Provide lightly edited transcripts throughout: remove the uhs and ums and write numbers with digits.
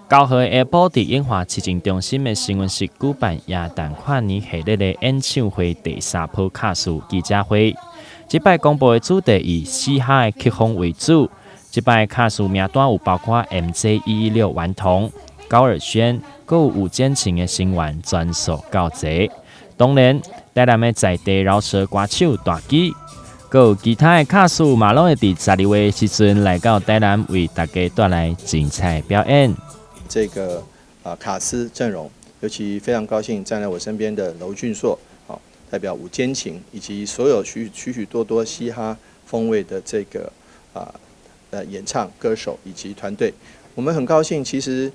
9号下晡伫樱华市政中心的新闻室举办耶诞跨年系列的演唱会第3波卡数记者会。这摆公布的主题以嘻哈的曲风为主。这摆卡数名单有包括 MJ116 顽童、高尔宣，阁有吴建琴的新闻专属告捷。当然，台南的在地饶舌歌手大基，阁有其他的卡数嘛，拢会伫12月时阵来到台南为大家带来精彩表演。这个卡司阵容，尤其非常高兴站在我身边的娄俊硕，代表吴坚情，以及所有许多多嘻哈风味的这个演唱歌手以及团队，我们很高兴。其实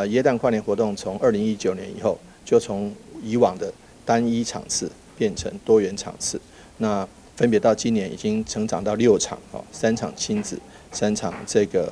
耶诞跨年活动从2019年以后，就从以往的单一场次变成多元场次，那分别到今年已经成长到6场，3场亲子，3场这个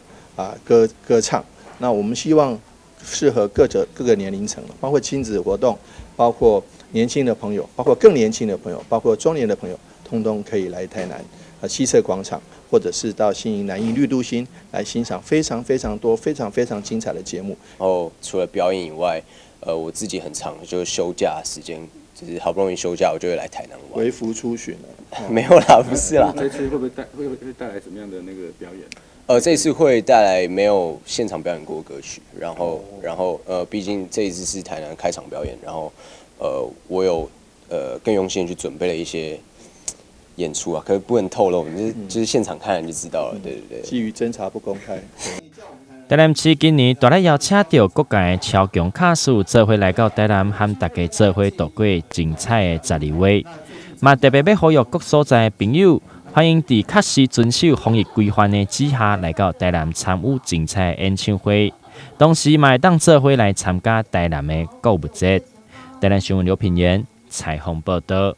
歌唱。那我们希望适合各个年龄层，包括亲子活动，包括年轻的朋友，包括更年轻的朋友，包括中年的朋友，通通可以来台南西侧广场，或者是到新营、南营、绿都新来欣赏非常多、非常精彩的节目。然后除了表演以外，我自己很长就是休假时间，就是好不容易休假，我就会来台南玩。微服出巡了？没有啦，不是啦。这次会不会带来什么样的那个表演？这次会带来没有现场表演过的歌曲，然后毕竟这一次是台南开场表演，然后我有更用心去准备了一些演出啊，可是不能透露，就是现场看就知道了。对。基于侦查不公开。台南市今年大力邀请到各界的超强卡司做伙来到台南，和大家做伙度过精彩的12月。嘛特别要呼吁各所在的朋友，欢迎伫确实遵守防疫规范的之下，来到台南参与精彩的演唱会。同时，嘛会当做伙来参加台南的购物节。台南新闻刘品言采访报道。